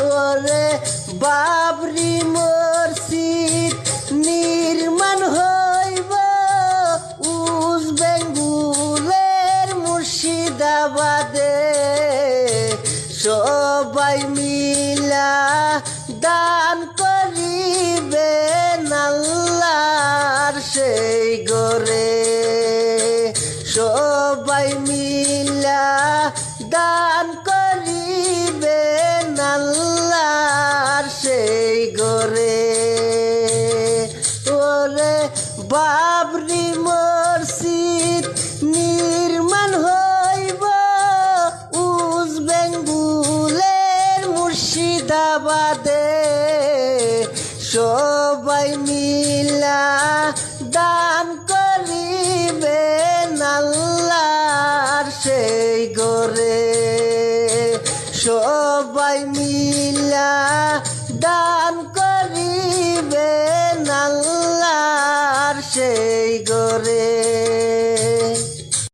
ওরে বাবরি মসজিদ নির্মাণ হইব উস বেঙ্গুলের মুর্শিদাবাদে সবাই মিলা দান করিবেন আল্লাহর সেই গরে সবাই মিলা দান করিবেন আল্লাহর সেই গরে ওরে বাবরি মসজিদ নির্মাণ হইব উস বেঙ্গুলের মুর্শিদাবাদে সবাই মিলা দান করিবেন আল্লাহর সেই গরে সবাই মিলা দান করিবেন আল্লাহর সেই গরে।